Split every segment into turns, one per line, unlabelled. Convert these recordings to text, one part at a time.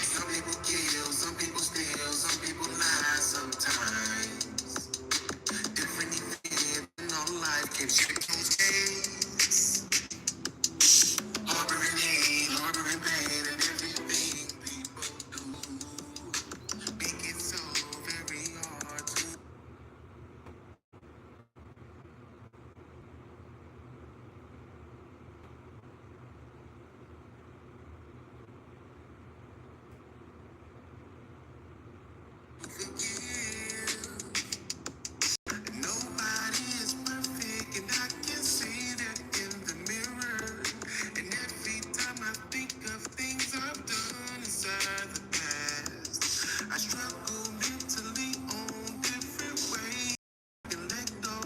Some people kill, some people steal, some people lie sometimes. Different events in our life can shape those days. Harboring hate, harboring pain, and everything people do. Make it so very hard to. Nobody is perfect, and I can see that in the mirror. And every time I think of things I've done inside the past, I struggle mentally on different ways to let go.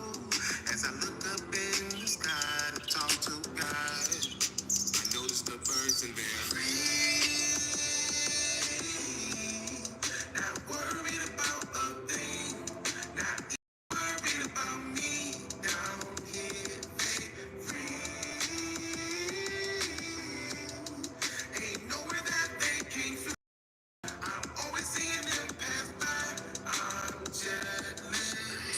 As I look up in the sky to talk to God, I notice the birds in there. Not worried about a thing, not worried about me down here, free. Ain't nowhere that they can't fly. I'm always seeing them pass by. I'm jealous.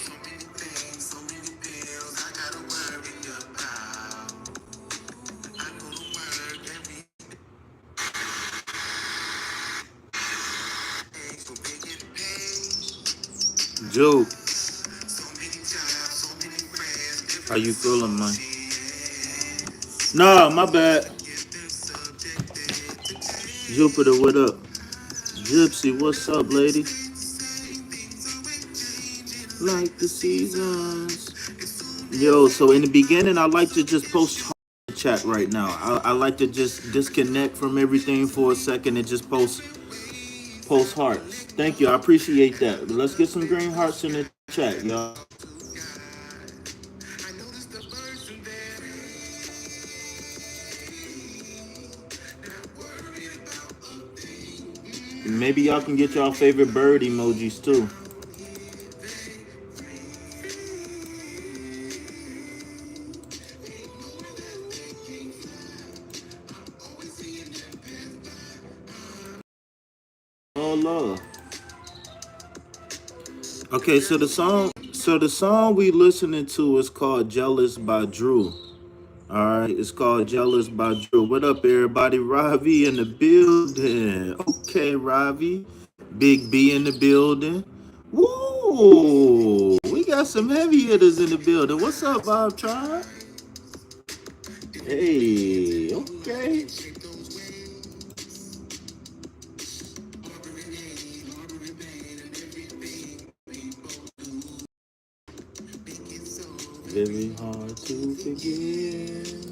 So many things, so many bills I gotta worry about. I go to work every day so they get paid. Joe, so many jobs, so many friends. How you feeling, man? Nah, my bad. Jupiter, what up? Gypsy, what's up, lady? Like the seasons. Yo, so in the beginning, I like to just post heart in the chat right now. I like to just disconnect from everything for a second and just post hearts. Thank you, I appreciate that. Let's get some green hearts in the chat, y'all. Maybe y'all can get y'all favorite bird emojis too. Oh Lord. Okay, so the song we listening to is called Jealous by Drew. Alright, it's called Jealous by Drew. What up, everybody? Ravi in the building. Okay, Ravi. Big B in the building. Woo! We got some heavy hitters in the building. What's up, Bob Tribe? Hey, okay. Very hard to forgive.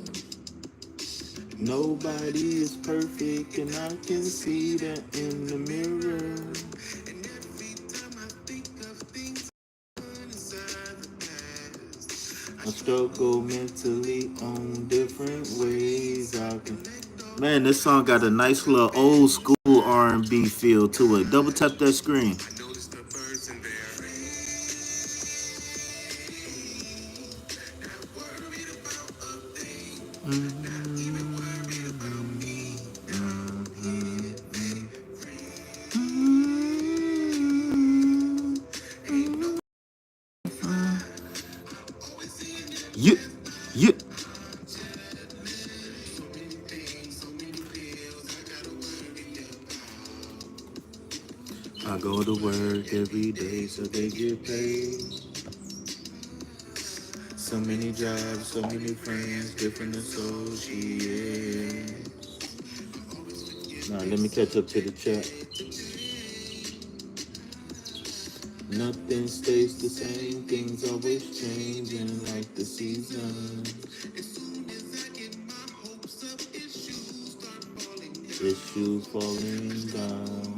Nobody is perfect, and I can see that in the mirror. And every time I think of things inside the past, I struggle mentally on different ways. Man, this song got a nice little old school R&B feel to it. Double tap that screen. I noticed the birds in there. Not worried about a thing. Not even worried about me. You, you. I go to work every day so they get paid. So many jobs, so many friends, different associates. Now let me catch up to the chat. Nothing stays the same, things always changing like the seasons. Issues falling down.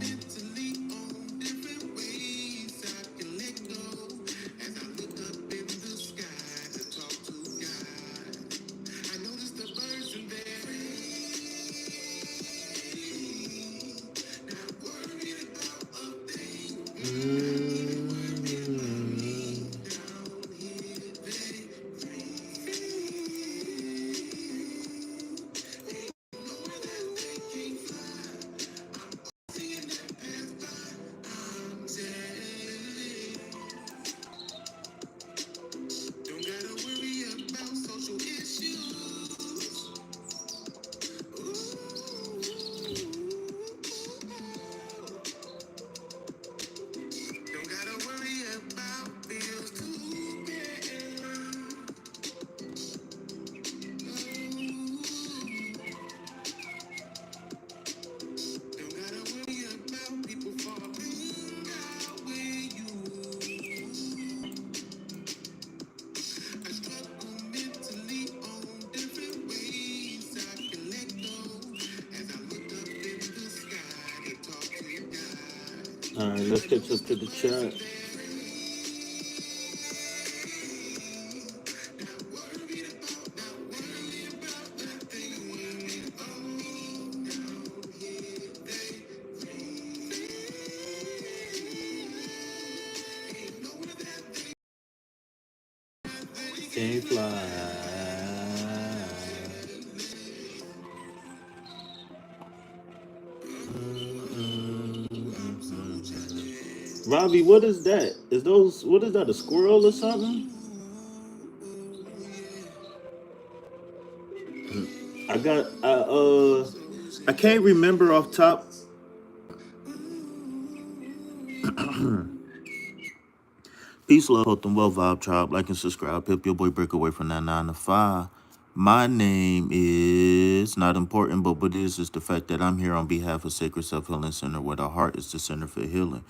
All right, let's catch up to the chat. Can't fly. Robbie, what is that? Is those what is that? A squirrel or something? I got I can't remember off top. Peace, love, health, and wealth, Vibe Tribe. Like and subscribe. Pip your boy break away from that 9 to 5. My name is not important, but what is the fact that I'm here on behalf of Sacred Self Healing Center, where the heart is the center for healing,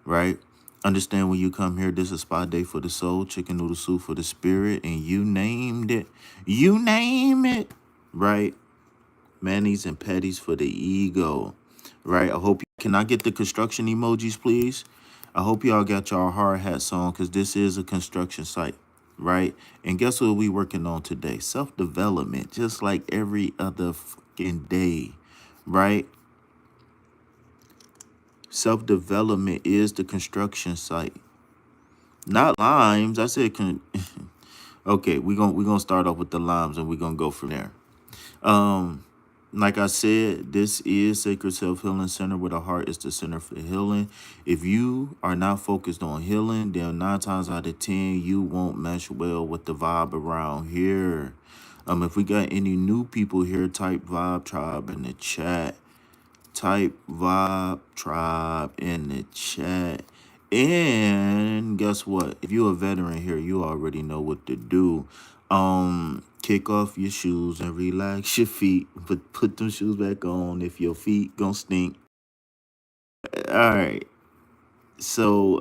right? Understand when you come here, this is spa day for the soul, chicken noodle soup for the spirit, and you named it. You name it, right? Manis and petties for the ego, right? I hope. Can I get the construction emojis, please? I hope y'all got y'all hard hats on, because this is a construction site, right? And guess what we working on today? Self-development, just like every other fucking day, right? Self-development is the construction site, not limes. I said, okay, we gonna start off with the limes, and we're gonna go from there. Like I said, this is Sacred Self Healing Center, where the heart is the center for healing. If you are not focused on healing, then 9 times out of 10, you won't mesh well with the vibe around here. If we got any new people here, type Vibe Tribe in the chat. Type Vibe Tribe in the chat. And guess what? If you're a veteran here, you already know what to do. Kick off your shoes and relax your feet. Put them shoes back on if your feet gonna stink. All right. So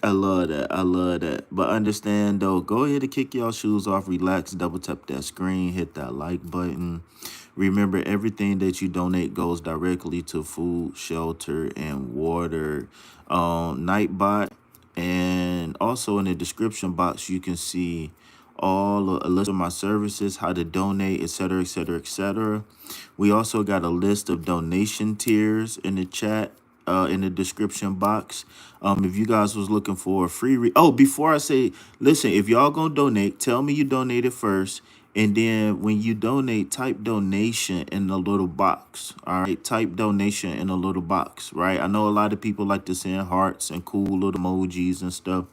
I love that. I love that. But understand though, go ahead and kick y'all shoes off, relax, double tap that screen, hit that like button. Remember, everything that you donate goes directly to food, shelter, and water. Nightbot. And also in the description box, you can see a list of my services, how to donate, etc., etc., etc. We also got a list of donation tiers in the chat, in the description box. If you guys was looking for a free, before I say, listen, if y'all gonna donate, tell me you donated first. And then when you donate, type donation in the little box. All right, type donation in a little box, right? I know a lot of people like to send hearts and cool little emojis and stuff,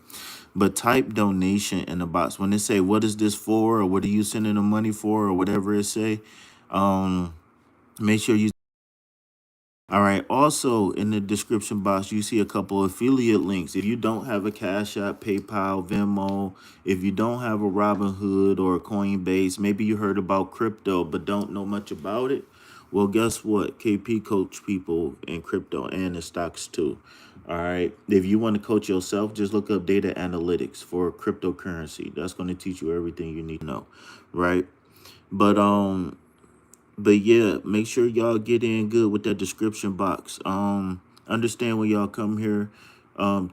but type donation in the box. When they say, what is this for? Or what are you sending the money for? Or whatever it say, make sure you. All right. Also, in the description box, you see a couple affiliate links. If you don't have a Cash App, PayPal, Venmo, if you don't have a Robinhood or a Coinbase, maybe you heard about crypto but don't know much about it. Well, guess what? KP coach people in crypto and the stocks too. All right. If you want to coach yourself, just look up data analytics for cryptocurrency. That's going to teach you everything you need to know. Right. But but yeah, make sure y'all get in good with that description box. Understand when y'all come here,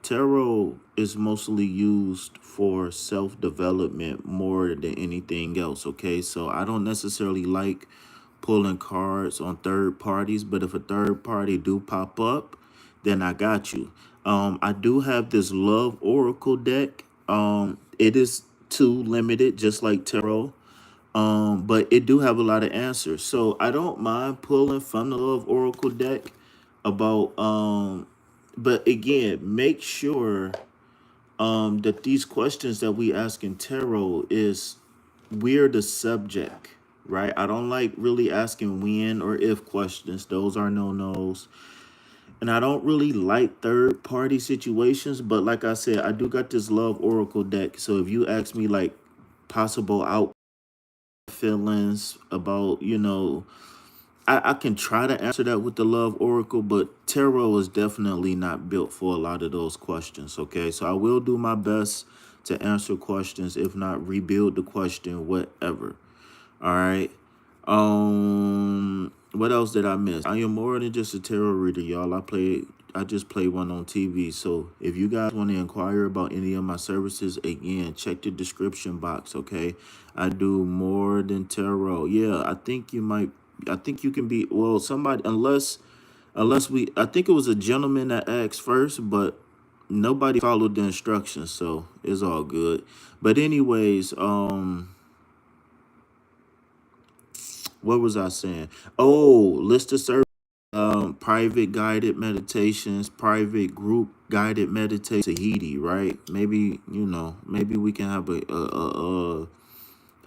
tarot is mostly used for self-development more than anything else, okay? So I don't necessarily like pulling cards on third parties, but if a third party do pop up, then I got you. I do have this Love Oracle deck. It is too limited, just like tarot. But it do have a lot of answers. So I don't mind pulling from the Love Oracle deck about but again, make sure that these questions that we ask in tarot is we're the subject, right? I don't like really asking when or if questions. Those are no-nos. And I don't really like third party situations, but like I said, I do got this Love Oracle deck. So if you ask me like possible out feelings about, I can try to answer that with the Love Oracle, but tarot is definitely not built for a lot of those questions, okay? So I will do my best to answer questions, if not rebuild the question, whatever, all right? What else did I miss? I am more than just a tarot reader, y'all. I just play one on TV. So if you guys want to inquire about any of my services, again, check the description box, okay? I do more than tarot. Yeah, I think you can be, well, somebody, I think it was a gentleman that asked first, but nobody followed the instructions, so it's all good. But anyways, what was I saying? Oh, list of service, private guided meditations, private group guided meditation, Tahiti, right? Maybe, maybe we can have a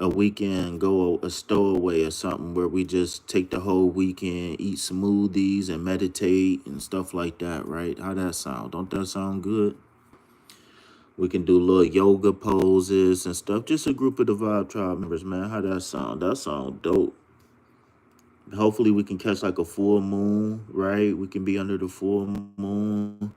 weekend, go a stowaway or something where we just take the whole weekend, eat smoothies and meditate and stuff like that, right? How that sound? Don't that sound good? We can do little yoga poses and stuff. Just a group of the Vibe Tribe members, man. How that sound? That sound dope. Hopefully we can catch like a full moon, right? We can be under the full moon,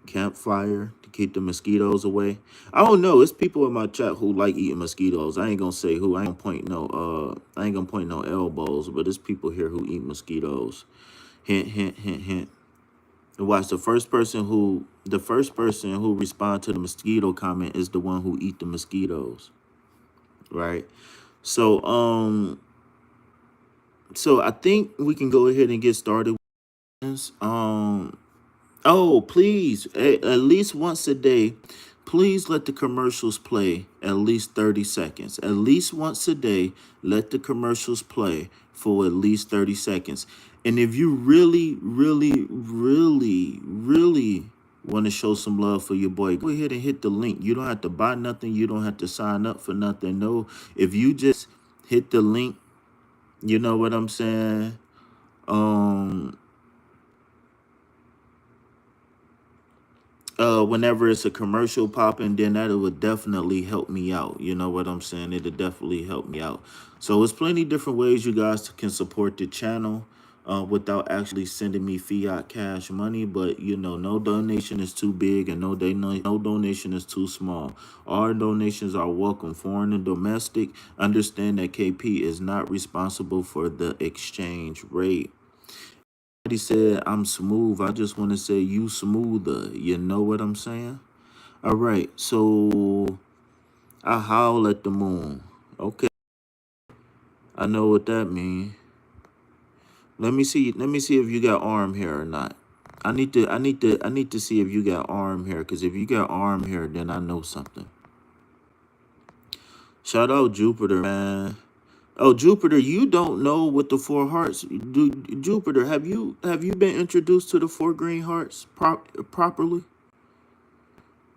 campfire to keep the mosquitoes away. I don't know. It's people in my chat who like eating mosquitoes. I ain't gonna say who. I ain't gonna point no elbows, but there's people here who eat mosquitoes. Hint, hint, hint, hint. And watch, the first person who respond to the mosquito comment is the one who eat the mosquitoes. Right? So so I think we can go ahead and get started with this. Oh, please, at least once a day, please let the commercials play at least 30 seconds. At least once a day, let the commercials play for at least 30 seconds. And if you really, really, really, really want to show some love for your boy, go ahead and hit the link. You don't have to buy nothing. You don't have to sign up for nothing. No, if you just hit the link, you know what I'm saying? Um, Whenever it's a commercial popping, then that would definitely help me out. You know what I'm saying? It'll definitely help me out. So it's plenty different ways you guys can support the channel without actually sending me fiat cash money. But no donation is too big and no donation is too small. All donations are welcome, foreign and domestic. Understand that KP is not responsible for the exchange rate. He said I'm smooth. I just want to say you smoother. You know what I'm saying? All right. So I howl at the moon. Okay. I know what that means. Let me see. Let me see if you got arm hair or not. I need to see if you got arm hair. Because if you got arm hair, then I know something. Shout out Jupiter, man. Oh, Jupiter, you don't know what the four hearts do. Jupiter, have you been introduced to the four green hearts properly?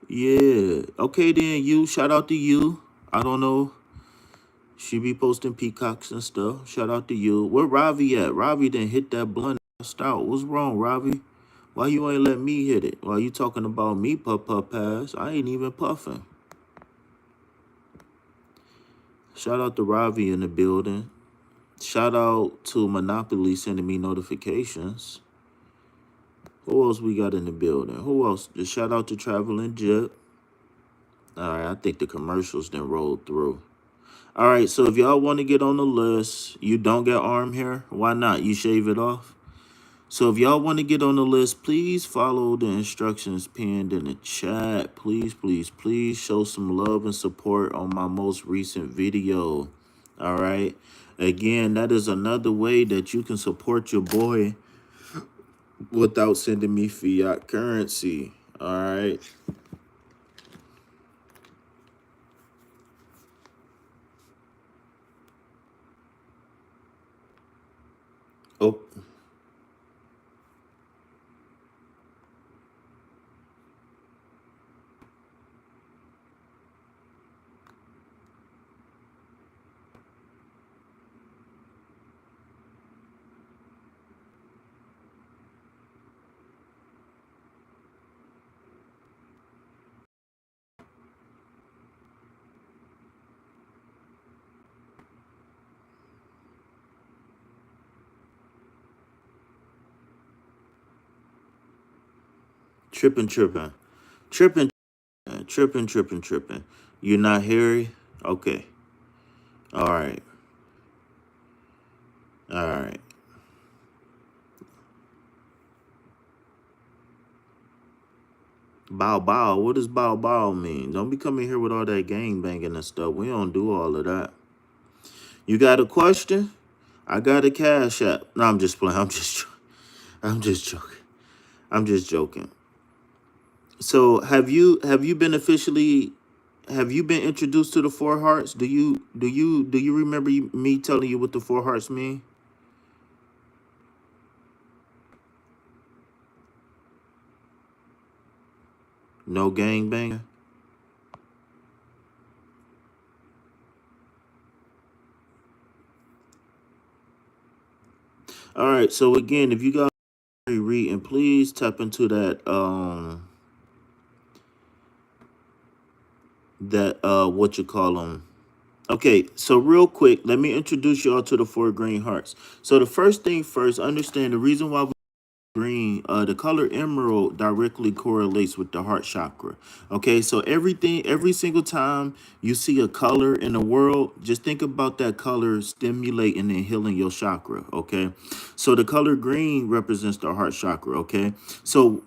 Yeah. Okay, then you. Shout out to you. I don't know. She be posting peacocks and stuff. Shout out to you. Where Ravi at? Ravi didn't hit that blunt out. What's wrong, Ravi? Why you ain't let me hit it? Why you talking about me puff pass? I ain't even puffing. Shout out to Ravi in the building. Shout out to Monopoly sending me notifications. Who else we got in the building? Who else? Just shout out to Traveling Jet. All right, I think the commercials then rolled through. All right, so if y'all want to get on the list, you don't get arm hair, why not? You shave it off. So if y'all want to get on the list, please follow the instructions pinned in the chat. Please, please, please show some love and support on my most recent video. All right. Again, that is another way that you can support your boy without sending me fiat currency. All right. Oh. Tripping, tripping. Tripping, tripping, tripping, tripping. You're not hairy? Okay. All right. All right. Bow bow. What does bow bow mean? Don't be coming here with all that gang banging and stuff. We don't do all of that. You got a question? I got a cash app. No, I'm just playing. I'm just joking. I'm just joking. So have you been officially have you been introduced to the four hearts? Do you remember me telling you what the four hearts mean? No gang banging. All right. So again, if you guys are reading, please tap into that what you call them. Okay, so real quick, let me introduce y'all to the four green hearts. So the first thing first, understand the reason why green, the color emerald directly correlates with the heart chakra. Okay, so every single time you see a color in the world, just think about that color stimulating and healing your chakra. Okay, so the color green represents the heart chakra. Okay, so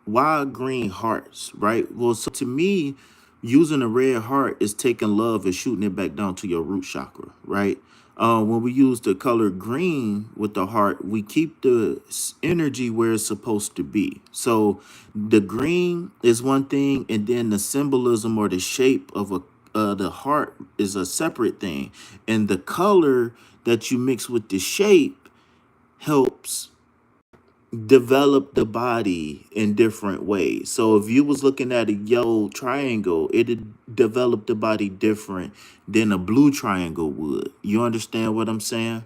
why green hearts, right? Well, so to me, using a red heart is taking love and shooting it back down to your root chakra, right? When we use the color green with the heart, we keep the energy where it's supposed to be. So the green is one thing, and then the symbolism or the shape of the heart is a separate thing, and the color that you mix with the shape helps develop the body in different ways. So if you was looking at a yellow triangle, it'd develop the body different than a blue triangle would. You understand what I'm saying?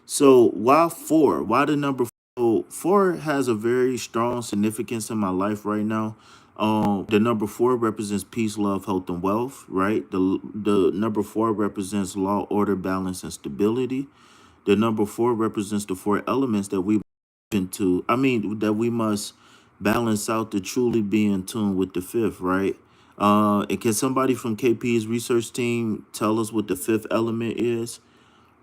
So why four? Why the number four? Four has a very strong significance in my life right now. The number four represents peace, love, health, and wealth, right? The number four represents law, order, balance, and stability. The number four represents the four elements that we into. I mean, that we must balance out to truly be in tune with the fifth, right? And can somebody from KP's research team tell us what the fifth element is?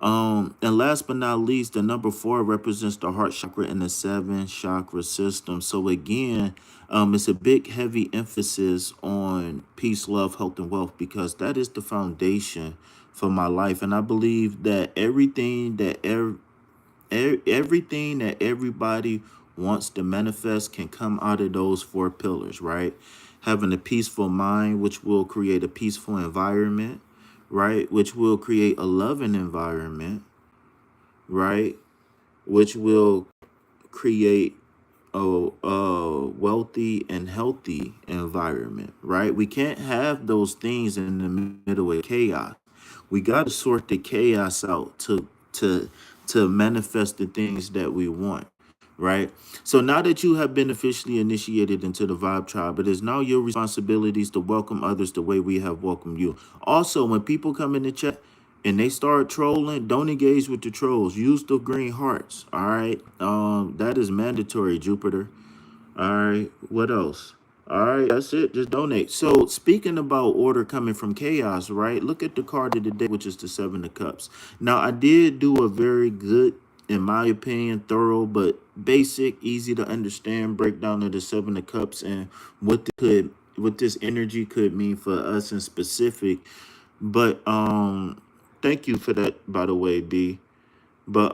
And last but not least, the number four represents the heart chakra in the seven chakra system. So again, it's a big, heavy emphasis on peace, love, health, and wealth because that is the foundation for my life. And I believe that everything that everybody wants to manifest can come out of those four pillars, right? Having a peaceful mind, which will create a peaceful environment, right? Which will create a loving environment, right? Which will create a wealthy and healthy environment, right? We can't have those things in the middle of chaos. We got to sort the chaos out to manifest the things that we want, right? So now that you have been officially initiated into the Vibe Tribe, it is now your responsibilities to welcome others the way we have welcomed you. Also, when people come in the chat and they start trolling, don't engage with the trolls. Use the green hearts. All right. That is mandatory, Jupiter. All right. What else? All right, that's it. Just donate. So, speaking about order coming from chaos, right? Look at the card of the day, which is the Seven of Cups. Now, I did do a very good, in my opinion, thorough but basic, easy to understand breakdown of the Seven of Cups and what this energy could mean for us in specific. But thank you for that, by the way, D. But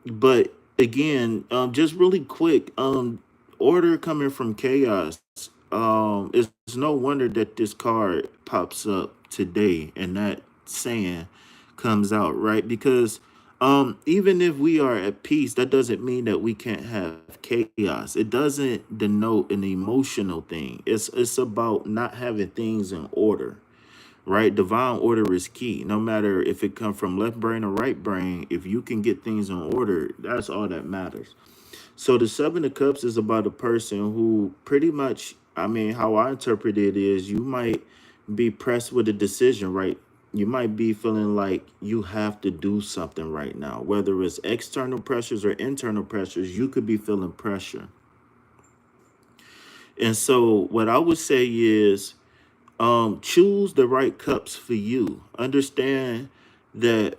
But again, just really quick, order coming from chaos. It's no wonder that this card pops up today and that saying comes out, right? Because even if we are at peace, that doesn't mean that we can't have chaos. It doesn't denote an emotional thing. It's about not having things in order, right? Divine order is key. No matter if it comes from left brain or right brain, if you can get things in order, that's all that matters. So the Seven of Cups is about a person who pretty much, I mean, how I interpret it is you might be pressed with a decision, right? You might be feeling like you have to do something right now, whether it's external pressures or internal pressures, you could be feeling pressure. And so what I would say is
Choose the right cups for you. Understand that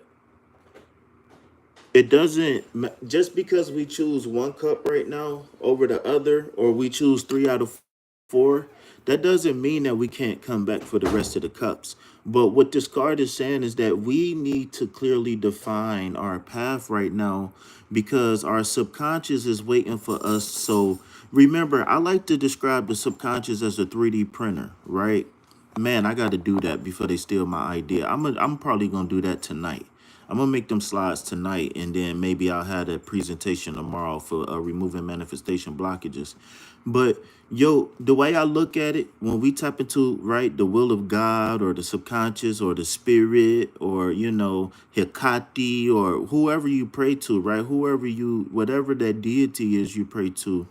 it doesn't just because we choose one cup right now over the other, or we choose 3 out of 4, that doesn't mean that we can't come back for the rest of the cups. But what this card is saying is that we need to clearly define our path right now, because our subconscious is waiting for us. So remember, I like to describe the subconscious as a 3D printer, right? Man, I got to do that before they steal my idea. I'm probably gonna do that tonight. I'm gonna make them slides tonight, and then maybe I'll have a presentation tomorrow for removing manifestation blockages. But yo, the way I look at it, when we tap into right the will of God or the subconscious or the spirit or Hecate or whoever you pray to, right? Whatever that deity is you pray to,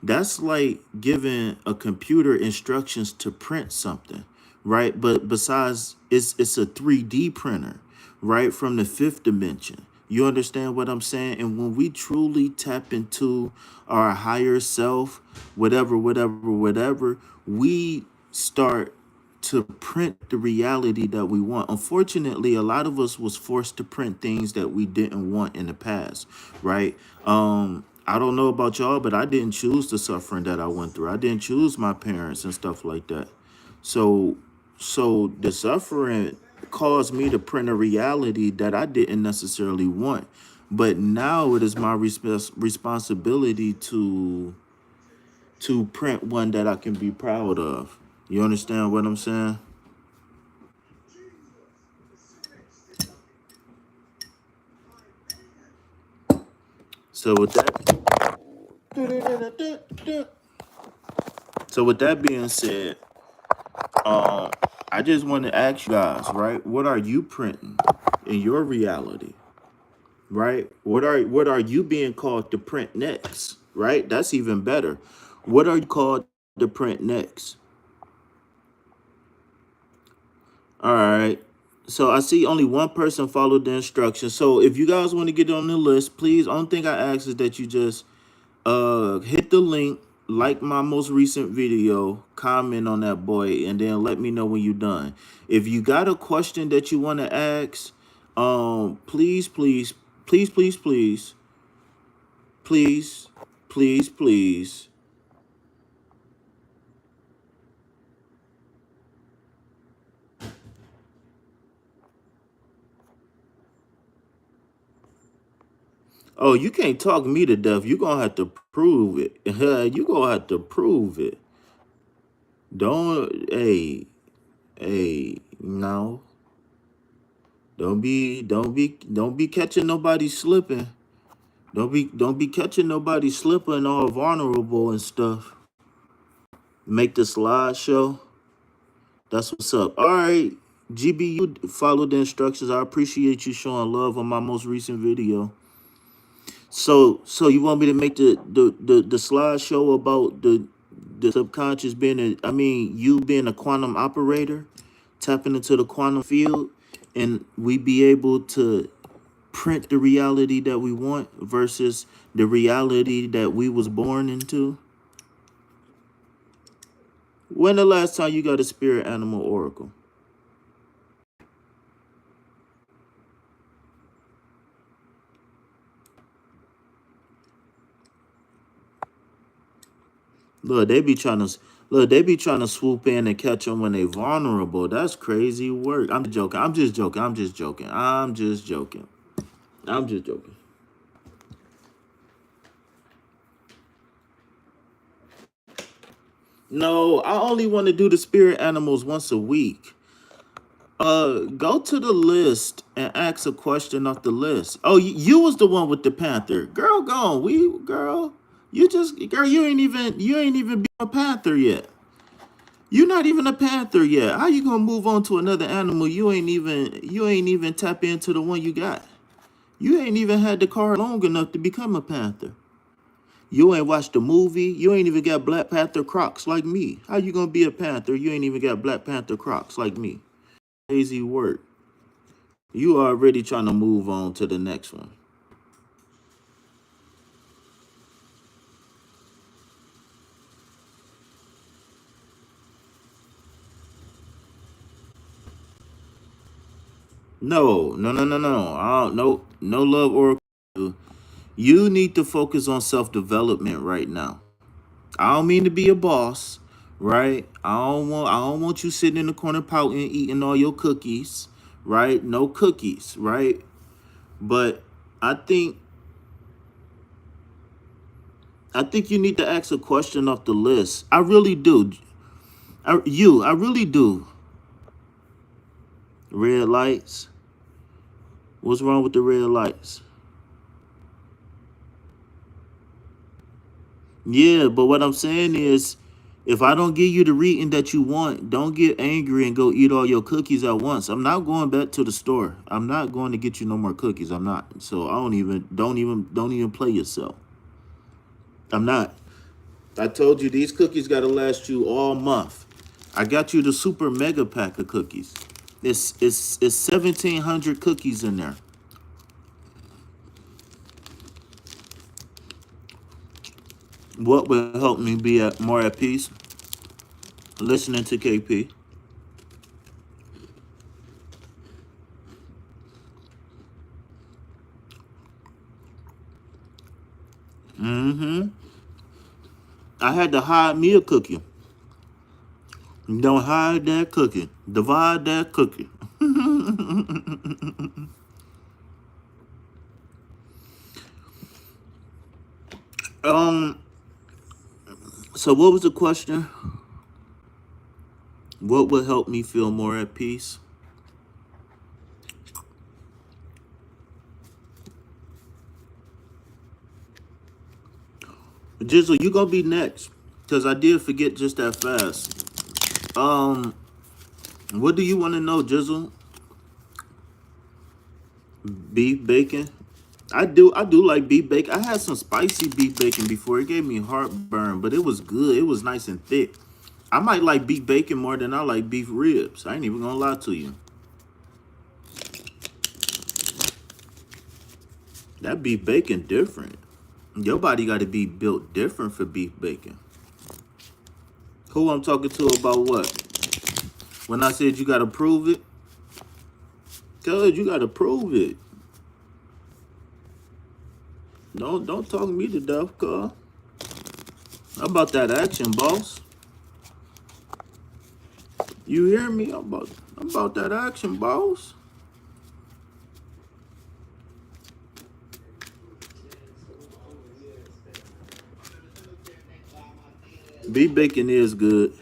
that's like giving a computer instructions to print something, right? But besides, it's a 3D printer, right? From the fifth dimension. You understand what I'm saying? And when we truly tap into our higher self, whatever, we start to print the reality that we want. Unfortunately, a lot of us was forced to print things that we didn't want in the past, right? I don't know about y'all, but I didn't choose the suffering that I went through. I didn't choose my parents and stuff like that. So so the suffering caused me to print a reality that I didn't necessarily want. But now it is my responsibility to print one that I can be proud of. You understand what I'm saying? So with that, so with that being said, um, I just want to ask you guys, right? What are you printing in your reality, right? What are you being called to print next, right? That's even better. What are you called to print next? All right. So I see only one person followed the instructions. So if you guys want to get on the list, please. Only thing I ask is that you just hit the link, like my most recent video, comment on that boy, and then let me know when you're done. If you got a question that you want to ask, please, please. Oh, you can't talk me to death. You're gonna have to prove it. You gonna have to prove it. Don't no. Don't be catching nobody slipping. Don't be catching nobody slipping all vulnerable and stuff. Make the slideshow. That's what's up. All right, GB, you follow the instructions. I appreciate you showing love on my most recent video. So you want me to make the slideshow about the subconscious being you being a quantum operator, tapping into the quantum field, and we be able to print the reality that we want versus the reality that we was born into? When the last time you got a spirit animal oracle? Look, they be trying to swoop in and catch them when they vulnerable. That's crazy work. I'm joking. I'm just joking. I'm just joking. I'm just joking. I'm just joking. No, I only want to do the spirit animals once a week. Go to the list and ask a question off the list. Oh, you was the one with the panther. Girl, gone. Girl, you ain't even be a panther yet. You're not even a panther yet. How you gonna move on to another animal? You ain't even tap into the one you got. You ain't even had the car long enough to become a panther. You ain't watched the movie. You ain't even got Black Panther Crocs like me. How you gonna be a panther? You ain't even got Black Panther Crocs like me. Crazy work. You already trying to move on to the next one. No, no, no, no, no. I don't, no love or you need to focus on self development right now. I don't mean to be a boss, right? I don't want you sitting in the corner pouting, eating all your cookies, right? No cookies, right? But I think I think you need to ask a question off the list. I really do. I really do. Red lights. What's wrong with the red lights? Yeah, but what I'm saying is, if I don't give you the reading that you want, don't get angry and go eat all your cookies at once. I'm not going back to the store. I'm not going to get you no more cookies. I'm not. So I don't even play yourself. I'm not. I told you these cookies got to last you all month. I got you the super mega pack of cookies. It's 1,700 cookies in there. What will help me be more at peace? Listening to KP. Mm-hmm. I had to hide me a cookie. Don't hide that cookie. Divide that cookie. Um. So what was the question? What would help me feel more at peace? Jizzle, you gonna be next, cause I did forget just that fast. What do you want to know, Jizzle? Beef bacon. I do like beef bacon. I had some spicy beef bacon before. It gave me heartburn, but it was good. It was nice and thick. I might like beef bacon more than I like beef ribs. I ain't even gonna lie to you. That beef bacon different. Your body got to be built different for beef bacon. Who I'm talking to about what? When I said you got to prove it, cuz you got to prove it. Don't talk me to death, cuz. How about that action, boss? You hear me? About that action, boss. Beef bacon is good.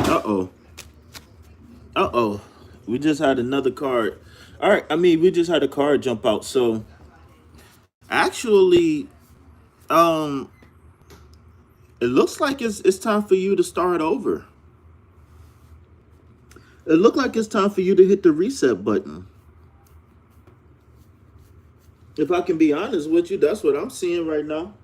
Uh oh. Uh oh. We just had another card. All right. I mean, we just had a card jump out. So actually, um, it looks like it's time for you to start over. It looked like it's time for you to hit the reset button. If I can be honest with you, that's what I'm seeing right now.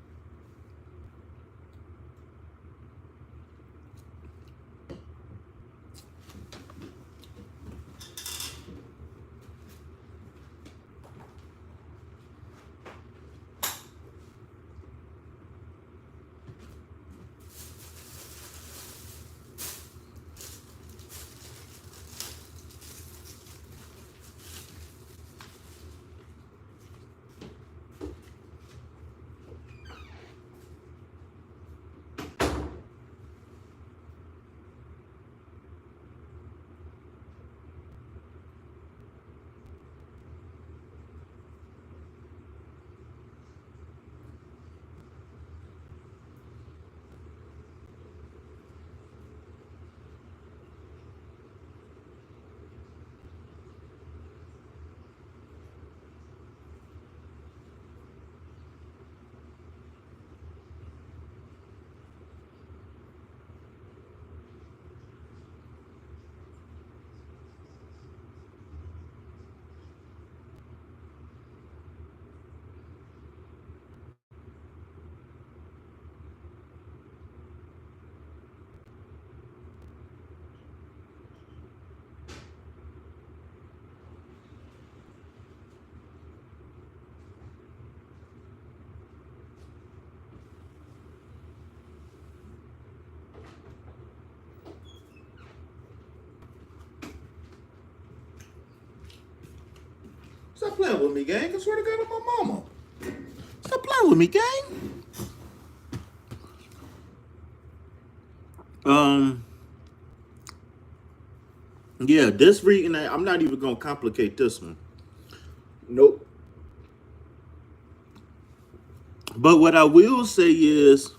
Stop playing with me, gang. I swear to God, on my mama. Stop playing with me, gang. Um, yeah, this reading, I'm not even gonna complicate this one. Nope. But what I will say is,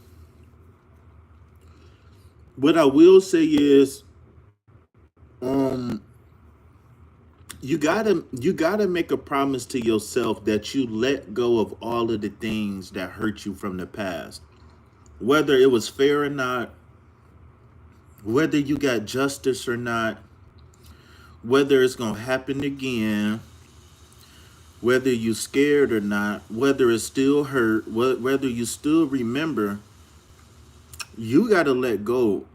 um, you gotta make a promise to yourself that you let go of all of the things that hurt you from the past, whether it was fair or not, whether you got justice or not, whether it's gonna happen again, whether you scared or not, whether it still hurt, whether you still remember. You gotta let go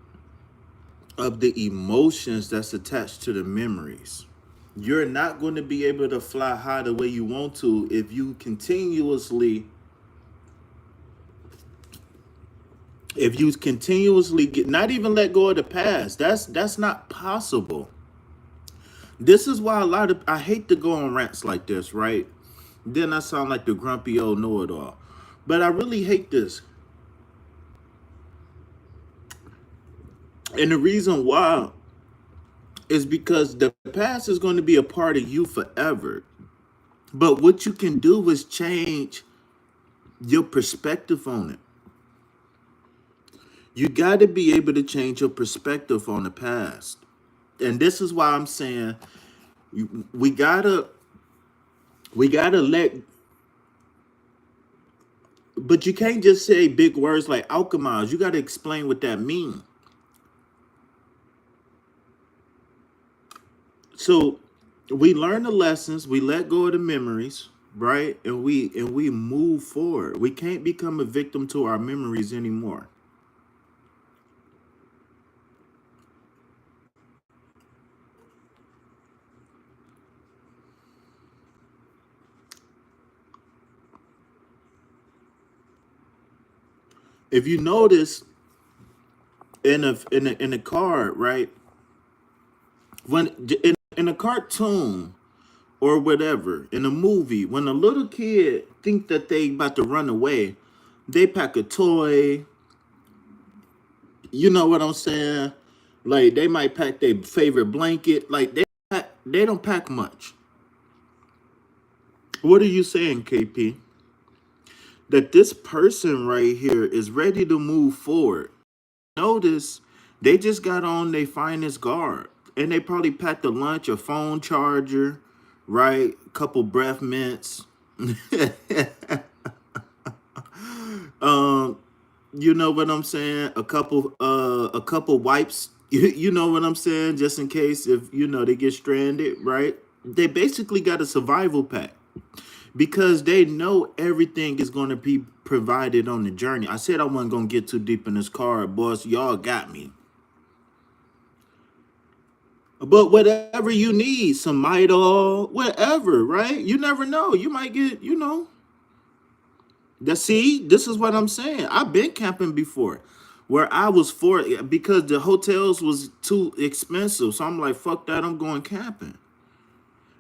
of the emotions that's attached to the memories. You're not going to be able to fly high the way you want to if you continuously get not even let go of the past. That's not possible. This is why I hate to go on rants like this, right? Then I sound like the grumpy old know-it-all. But I really hate this. And the reason why is because the past is going to be a part of you forever. But what you can do is change your perspective on it. You got to be able to change your perspective on the past. And this is why I'm saying we gotta let, but you can't just say big words like alchemize. You got to explain what that means. So we learn the lessons, we let go of the memories, right? And we move forward. We can't become a victim to our memories anymore. If you notice in a card, right? When in a cartoon or whatever, in a movie, when a little kid think that they about to run away, they pack a toy. You know what I'm saying? Like they might pack their favorite blanket. Like they don't pack much. What are you saying, KP? That this person right here is ready to move forward. Notice they just got on their finest garb, and they probably packed a lunch, a phone charger, right? A couple breath mints. um, you know what I'm saying? A couple wipes. You know what I'm saying? Just in case if they get stranded, right? They basically got a survival pack because they know everything is going to be provided on the journey. I said I wasn't going to get too deep in this card, boss. Y'all got me. But whatever you need, some Midol, whatever, right? You never know. You might get. See, this is what I'm saying. I've been camping before where I was for because the hotels was too expensive. So I'm like, fuck that, I'm going camping.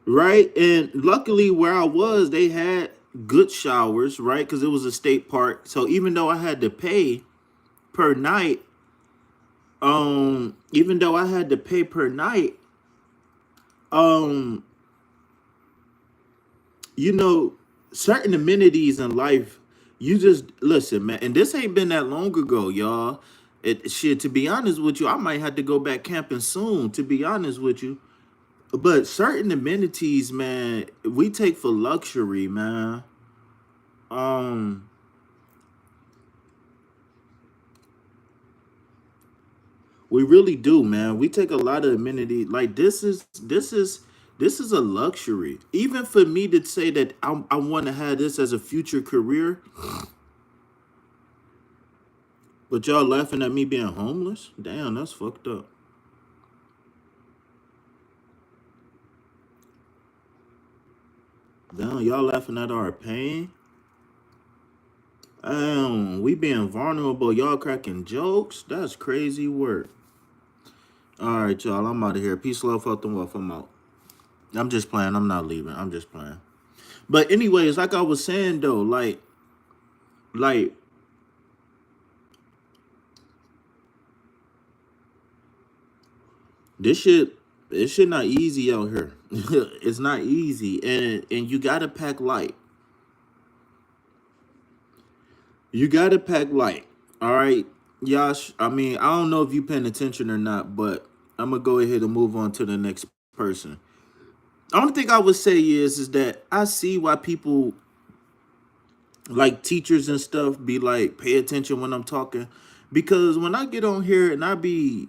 Right? And luckily where I was, they had good showers, right? Because it was a state park. So even though I had to pay per night, even though I had to pay per night, um, you know, certain amenities in life, you just listen, man. And this ain't been that long ago, y'all. Shit, to be honest with you, I might have to go back camping soon, to be honest with you. But certain amenities, man, we take for luxury, man. Um, we really do, man. We take a lot of amenities. Like this is a luxury. Even for me to say that I want to have this as a future career, but y'all laughing at me being homeless? Damn, that's fucked up. Damn, y'all laughing at our pain? Damn, we being vulnerable. Y'all cracking jokes? That's crazy work. All right, y'all. I'm out of here. Peace, love, health, and wealth. I'm out. I'm just playing. I'm not leaving. I'm just playing. But anyways, like I was saying though, like this shit not easy out here. It's not easy, and you gotta pack light. You gotta pack light. All right, Yash. I mean, I don't know if you paying attention or not, but I'm gonna go ahead and move on to the next person. The only thing I would say is that I see why people like teachers and stuff be like pay attention when I'm talking, because when I get on here and I be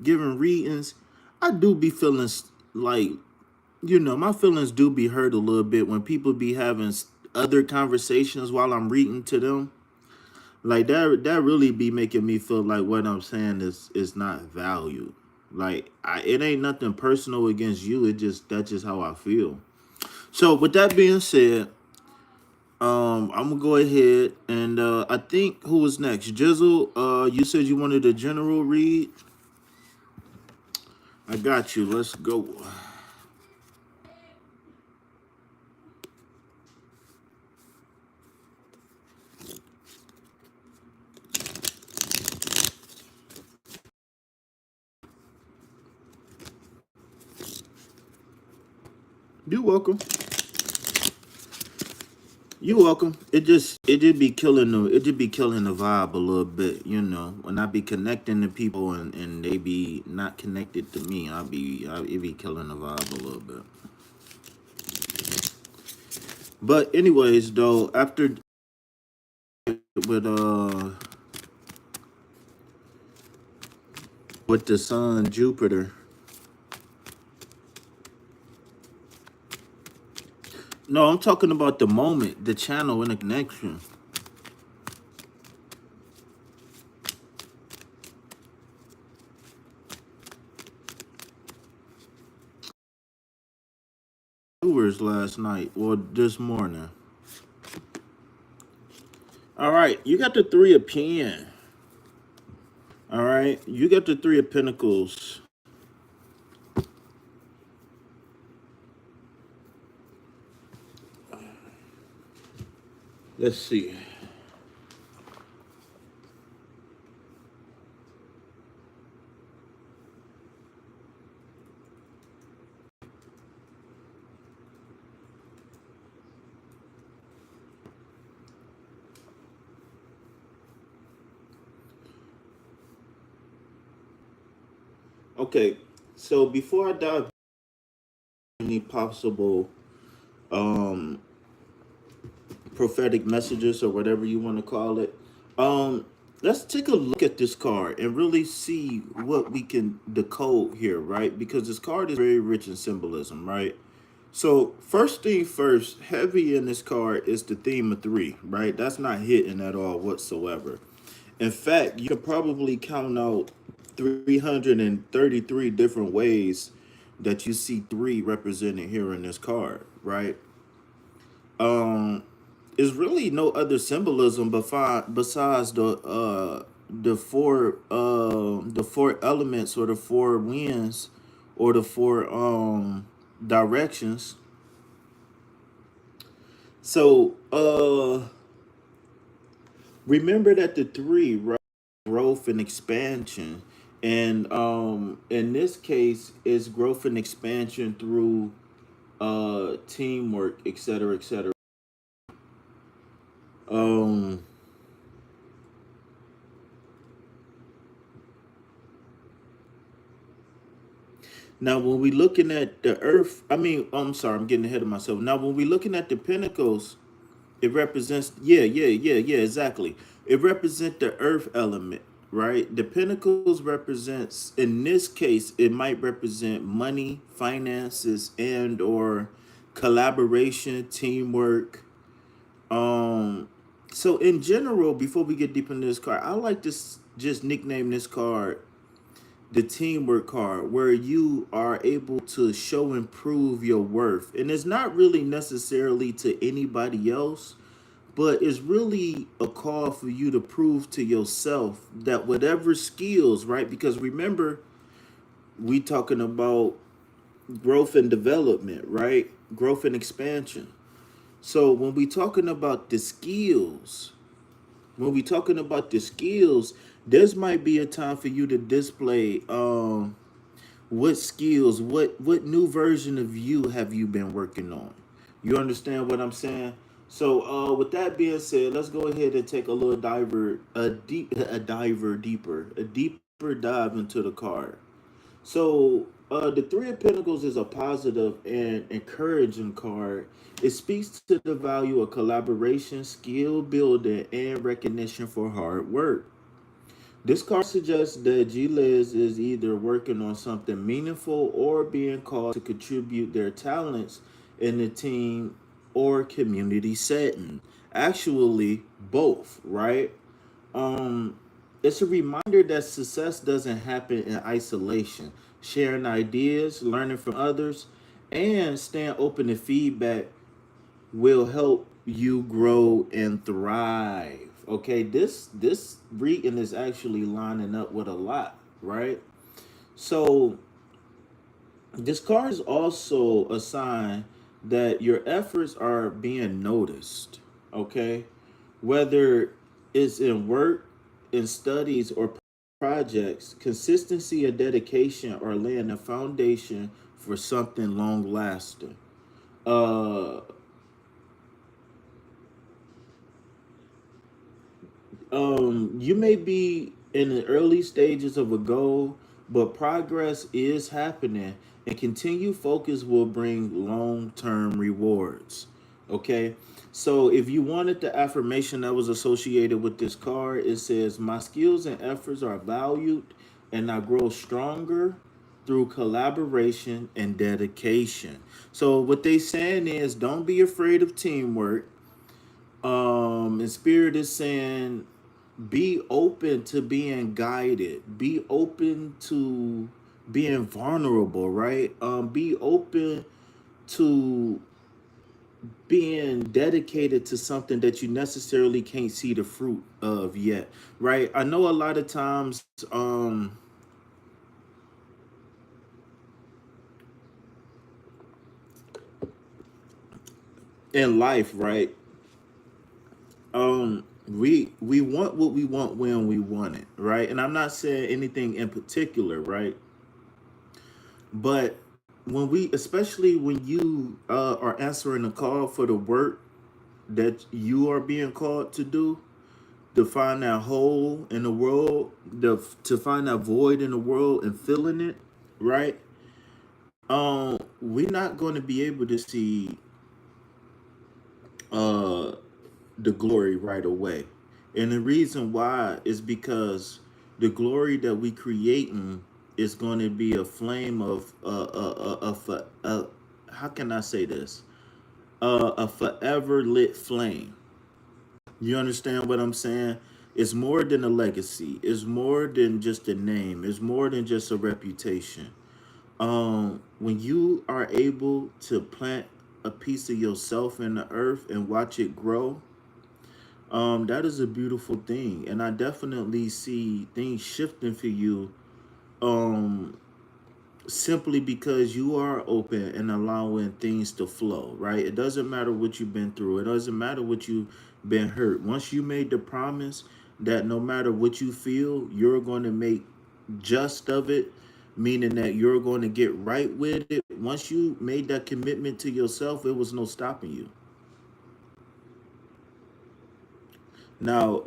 giving readings, I do be feeling like, my feelings do be hurt a little bit when people be having other conversations while I'm reading to them. Like that really be making me feel like what I'm saying is not valued. Like it ain't nothing personal against you. That's just how I feel. So with that being said, I'm gonna go ahead and I think who was next? Jizzle. You said you wanted a general read. I got you. Let's go. You're welcome. You're welcome. It just be killing the vibe a little bit, When I be connecting to people and they be not connected to me, it be killing the vibe a little bit. But anyways, though, after with uh with the sun Jupiter, no, I'm talking about the moment, the channel, and the connection. Viewers last night or this morning. All right, you got the three of pen. All right, you got the three of pentacles. Let's see. Okay, so before I dive any possible um prophetic messages or whatever you want to call it, um let's take a look at this card and really see what we can decode here, right? Because this card is very rich in symbolism, right? So first thing first, heavy in this card is the theme of three, right? That's not hidden at all whatsoever. In fact, you can probably count out 333 different ways that you see three represented here in this card, right? Um, is really no other symbolism besides the four elements or the four winds or the four directions. So remember that the three, right, growth and expansion, and in this case is growth and expansion through teamwork, etc., etc. um Now, when we looking at the earth, I'm sorry, I'm getting ahead of myself. Now, when we looking at the pentacles, it represents, yeah, exactly. It represents the earth element, right? The pentacles represents, in this case, it might represent money, finances, and or collaboration, teamwork. Um, so in general, before we get deep into this card, I like to just nickname this card the teamwork card, where you are able to show and prove your worth. And it's not really necessarily to anybody else, but it's really a call for you to prove to yourself that whatever skills, right? Because remember, we talking about growth and development, right? growth and expansion. So when we talking about the skills, this might be a time for you to display what skills, what new version of you have you been working on? You understand what I'm saying? So with that being said, let's go ahead and take a little a deeper dive into the card. So the Three of Pentacles is a positive and encouraging card. It speaks to the value of collaboration, skill building, and recognition for hard work. This card suggests that G-Liz is either working on something meaningful or being called to contribute their talents in a team or community setting. Actually, both, right? Um, it's a reminder that success doesn't happen in isolation. Sharing ideas, learning from others, and staying open to feedback will help you grow and thrive. Okay, this reading is actually lining up with a lot, right? So this card is also a sign that your efforts are being noticed. Okay, whether it's in work, in studies, or projects, consistency and dedication are laying a foundation for something long lasting. Uh, you may be in the early stages of a goal, but progress is happening, and continued focus will bring long-term rewards. Okay, so if you wanted the affirmation that was associated with this card, it says, "My skills and efforts are valued, and I grow stronger through collaboration and dedication." So what they saying is, don't be afraid of teamwork. And Spirit is saying, be open to being guided, be open to being vulnerable, right? Be open to being dedicated to something that you necessarily can't see the fruit of yet, right? I know a lot of times in life, right? We want what we want when we want it, right? And I'm not saying anything in particular, right? But when we, especially when you are answering a call for the work that you are being called to do, to find that hole in the world, to find that void in the world and filling it, right? We're not going to be able to see uh the glory right away. And the reason why is because the glory that we creating is going to be a flame of how can I say this? A forever lit flame. You understand what I'm saying? It's more than a legacy. It's more than just a name. It's more than just a reputation. When you are able to plant a piece of yourself in the earth and watch it grow, that is a beautiful thing. And I definitely see things shifting for you, um, simply because you are open and allowing things to flow, right? It doesn't matter what you've been through. It doesn't matter what you've been hurt. Once you made the promise that no matter what you feel, you're going to make just of it, meaning that you're going to get right with it. Once you made that commitment to yourself, it was no stopping you. Now,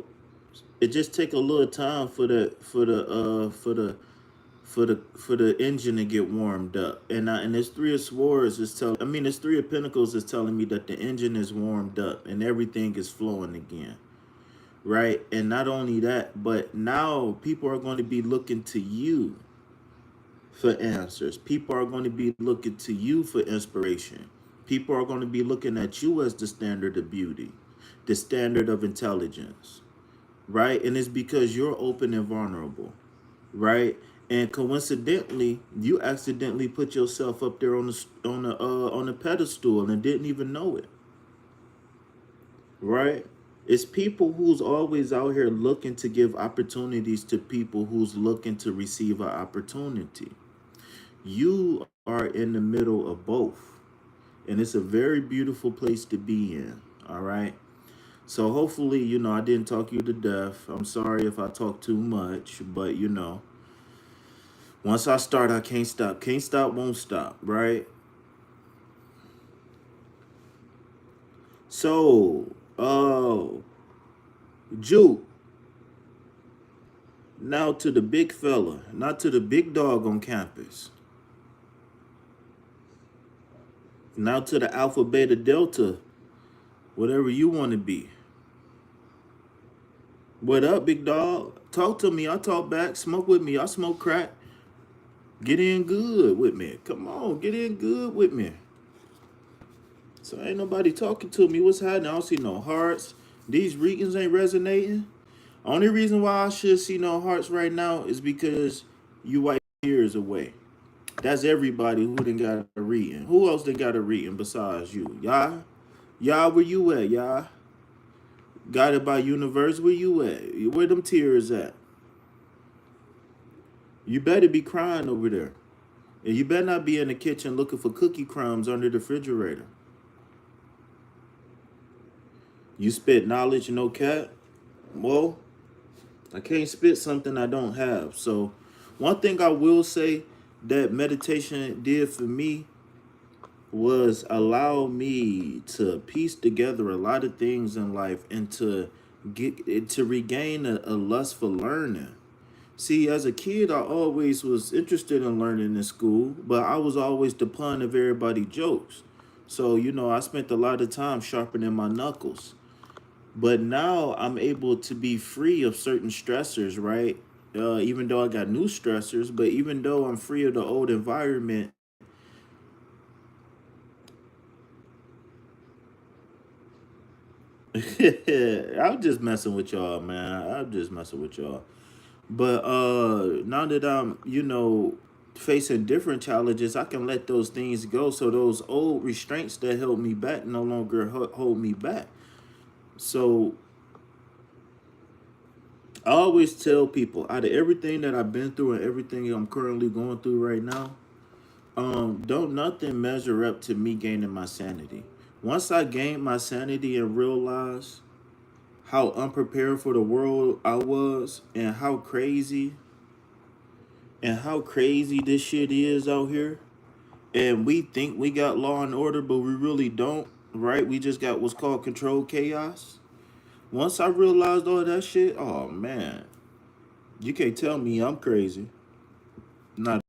it just take a little time for the engine to get warmed up. And this Three of Swords is telling, I mean, this Three of Pentacles is telling me that the engine is warmed up and everything is flowing again, right? And not only that, but now people are going to be looking to you for answers. People are going to be looking to you for inspiration. People are going to be looking at you as the standard of beauty, the standard of intelligence, right? And it's because you're open and vulnerable, right? And coincidentally, you accidentally put yourself up there on the pedestal and didn't even know it, right? It's people who's always out here looking to give opportunities to people who's looking to receive an opportunity. You are in the middle of both. And it's a very beautiful place to be in. All right. So hopefully, I didn't talk you to death. I'm sorry if I talk too much, but once I start, I can't stop. Can't stop, won't stop, right? So, Juke, now to the big fella, not to the big dog on campus. Now to the alpha, beta, delta, whatever you want to be. What up, big dog? Talk to me. I talk back. Smoke with me. I smoke crack. Get in good with me. Come on, get in good with me. So ain't nobody talking to me. What's happening? I don't see no hearts. These readings ain't resonating. Only reason why I should see no hearts right now is because you wipe years away. That's everybody who done got a reading. Who else done got a reading besides you? Y'all? Y'all, where you at, y'all? Guided by universe, where you at? Where them tears at? You better be crying over there. And you better not be in the kitchen looking for cookie crumbs under the refrigerator. You spit knowledge, no cap? Well, I can't spit something I don't have. So, one thing I will say that meditation did for me was allow me to piece together a lot of things in life and to regain a lust for learning. See, as a kid, I always was interested in learning in school, but I was always the pun of everybody's jokes. So, I spent a lot of time sharpening my knuckles. But now I'm able to be free of certain stressors, right? Even though I got new stressors, but even though I'm free of the old environment, I'm just messing with y'all, man. I'm just messing with y'all. But now that I'm, facing different challenges, I can let those things go. So those old restraints that held me back no longer hold me back. So I always tell people, out of everything that I've been through and everything I'm currently going through right now, don't nothing measure up to me gaining my sanity. Once I gained my sanity and realized how unprepared for the world I was and how crazy this shit is out here. And we think we got law and order, but we really don't, right? We just got what's called controlled chaos. Once I realized all that shit, oh man, you can't tell me I'm crazy. Not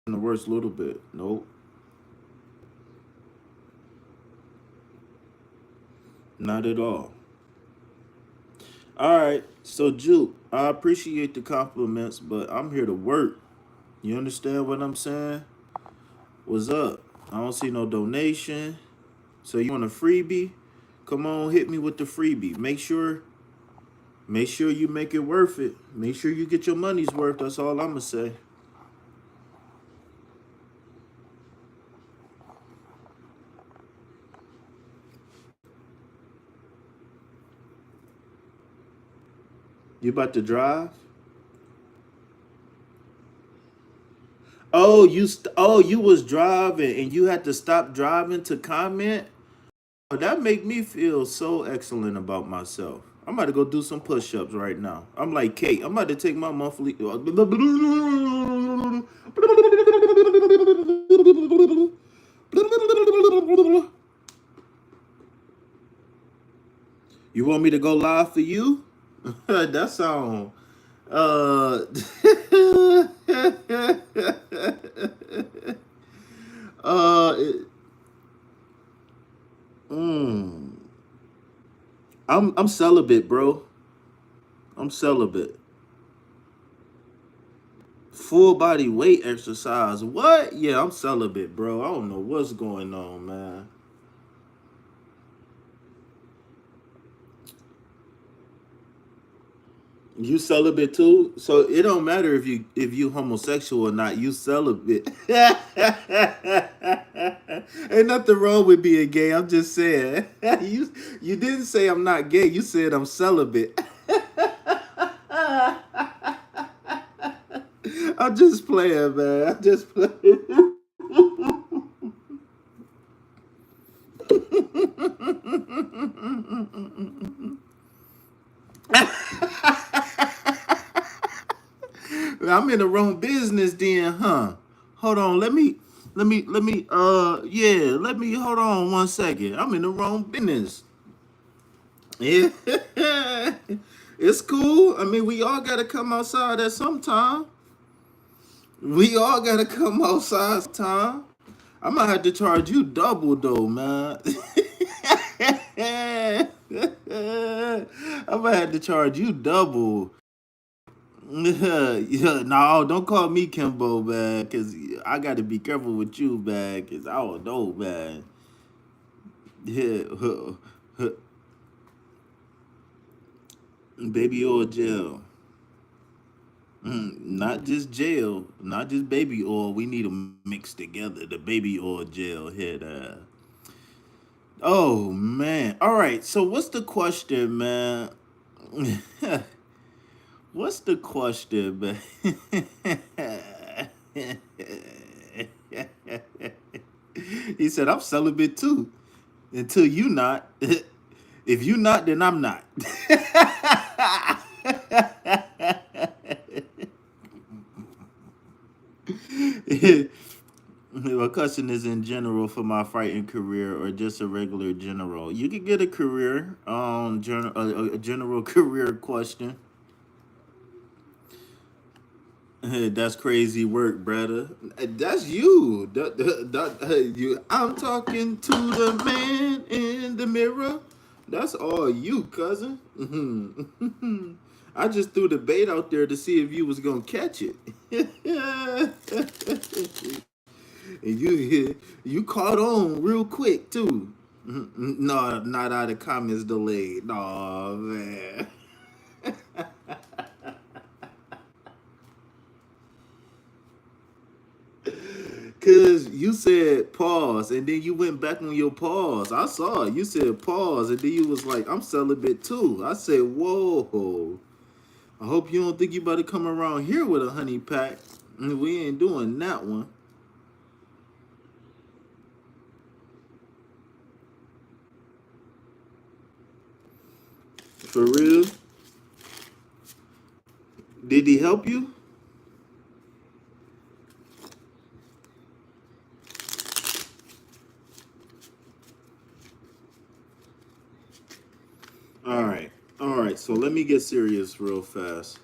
in the worst little bit. Nope. Not at all. All right. So, Juke, I appreciate the compliments, but I'm here to work. You understand what I'm saying? What's up? I don't see no donation. So you want a freebie? Come on, hit me with the freebie. Make sure you make it worth it. Make sure you get your money's worth. That's all I'm gonna say. You about to drive? Oh, you was driving and you had to stop driving to comment? Oh, that make me feel so excellent about myself. I'm about to go do some push-ups right now. I'm like Kate. I'm about to take my monthly. You want me to go live for you? That sound. Uh. it, mm, I'm celibate, bro. I'm celibate. Full body weight exercise. What? Yeah, I'm celibate, bro. I don't know what's going on, man. You celibate too? So it don't matter if you homosexual or not, you celibate. Ain't nothing wrong with being gay. I'm just saying. You didn't say I'm not gay, you said I'm celibate. I'm just playing, man. I'm just playing. I'm in the wrong business then, huh? Hold on, let me hold on 1 second. I'm in the wrong business. Yeah. It's cool. I mean, we all gotta come outside at some time. We all gotta come outside sometime. I might have to charge you double though, man. I might have to charge you double. Yeah, no, don't call me Kimbo, man, because I got to be careful with you, man, because I don't know, man. Yeah, baby oil gel. Not just gel, not just baby oil. We need them mixed together. The baby oil gel hit. Oh man. All right. So what's the question, man? What's the question, man? He said, I'm celibate too. Until you not. If you not, then I'm not. My question is in general for my fighting career or just a regular general. You could get a career, a general career question. That's crazy work, brother. That's you. I'm talking to the man in the mirror. That's all you, cousin. I just threw the bait out there to see if you was gonna catch it. And you caught on real quick too. No, not out of comments delayed. No, man. Cause you said pause and then you went back on your pause. I saw it. You said pause and then you was like, I'm celibate too. I said, whoa. I hope you don't think you about to come around here with a honey pack. We ain't doing that one. For real? Did he help you? All right. All right. So let me get serious real fast.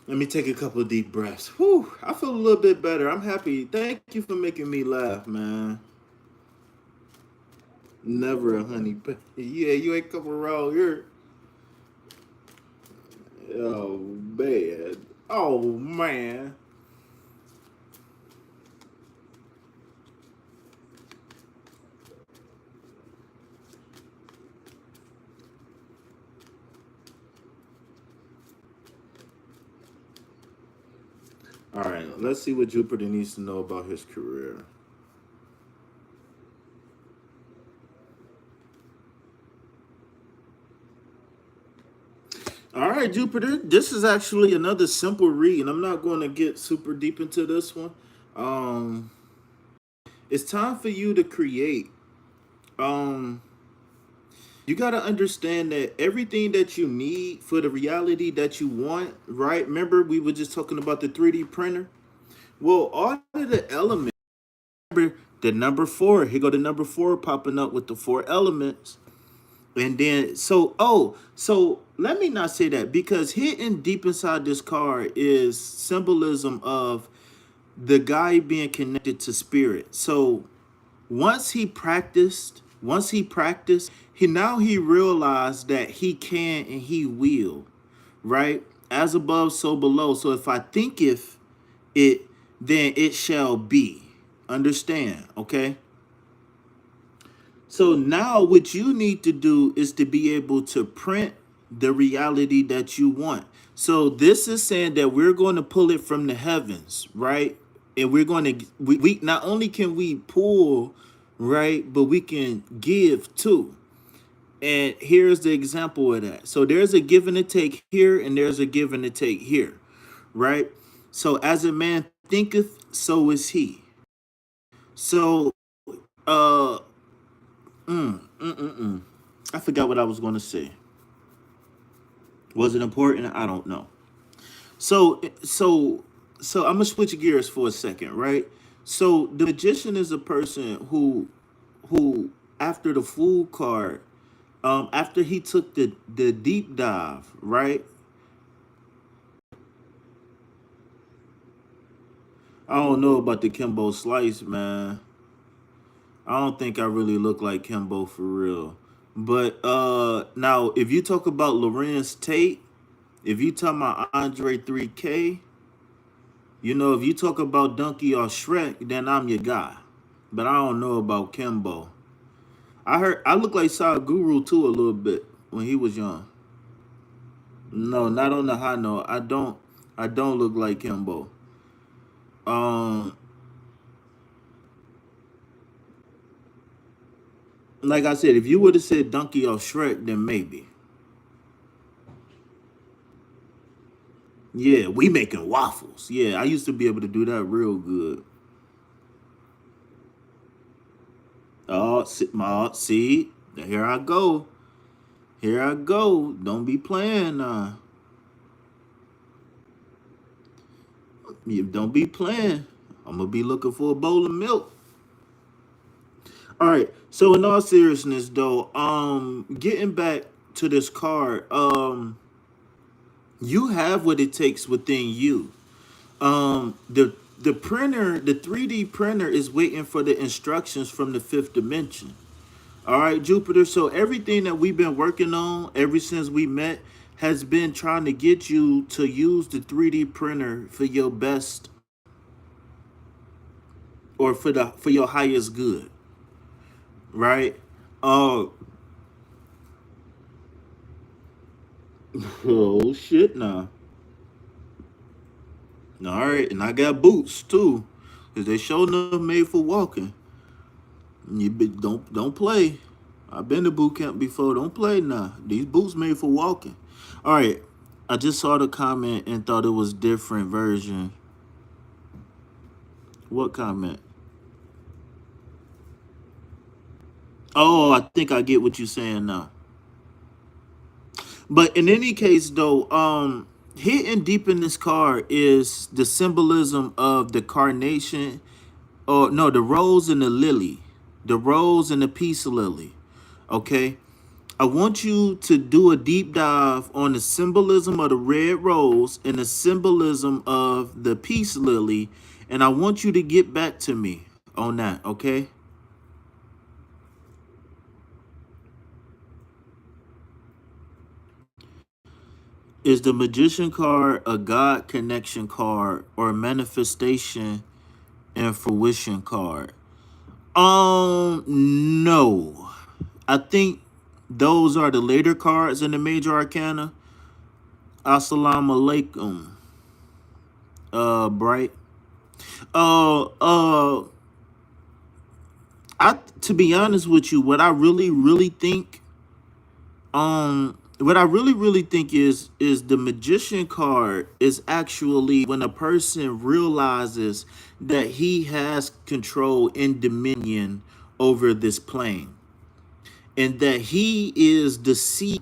Let me take a couple of deep breaths. Whew. I feel a little bit better. I'm happy. Thank you for making me laugh, man. Never a honey pack. Yeah, you ain't come around here. Oh man. Oh man. All right, let's see what Jupiter needs to know about his career. All right, Jupiter. This is actually another simple read, and I'm not going to get super deep into this one. Um, it's time for you to create. Um, you got to understand that everything that you need for the reality that you want, right? Remember, we were just talking about the 3D printer. Well, all of the elements. Remember the number four. Here go the number four popping up with the four elements. And then so let me not say that because hidden deep inside this card is symbolism of the guy being connected to spirit. So once he practiced, he realized that he can and he will, right? As above, so below. So if I think if it, then it shall be. Understand, okay? So now what you need to do is to be able to print the reality that you want. So this is saying that we're going to pull it from the heavens, right? And we're going to we not only can we pull, right, but we can give too. And here's the example of that. So there's a give and a take here, and there's a give and a take here, right? So as a man thinketh, so is he. So uh I forgot what I was going to say. Was it important? I don't know. So I'm gonna switch gears for a second, right? So the magician is a person who after the fool card, after he took the deep dive, right? I don't know about the Kimbo Slice, man. I don't think I really look like Kimbo for real. But now if you talk about Lorenz Tate, if you talk about Andre 3K, you know, if you talk about Donkey or Shrek, then I'm your guy. But I don't know about Kimbo. I heard I look like Guru too a little bit when he was young. No, not on the high note. I don't look like Kimbo. Um like I said, if you would have said Donkey or Shrek, then maybe. Yeah, we making waffles. Yeah, I used to be able to do that real good. See, here I go. Here I go. Don't be playing. You don't be playing. I'm gonna be looking for a bowl of milk. All right. So in all seriousness, though, getting back to this card, you have what it takes within you. The printer, the 3D printer, is waiting for the instructions from the fifth dimension. All right, Jupiter. So everything that we've been working on ever since we met has been trying to get you to use the 3D printer for your best or for your highest good, right? Uh oh shit now. All right, and I got boots too, cause they sure enough made for walking. Don't play. I've been to boot camp before. Don't play now. These boots made for walking. All right, I just saw the comment and thought it was different version. What comment? Oh, I think I get what you're saying now. But in any case, though, hidden deep in this card is the symbolism of the carnation, or no, the rose and the lily, the rose and the peace lily. Okay, I want you to do a deep dive on the symbolism of the red rose and the symbolism of the peace lily, and I want you to get back to me on that. Okay. Is the magician card a God connection card or a manifestation and fruition card? No. I think those are the later cards in the major arcana. Assalamu alaikum, Bright. Uh uh I to be honest with you, what I really think is the magician card is actually when a person realizes that he has control and dominion over this plane, and that he is the seat,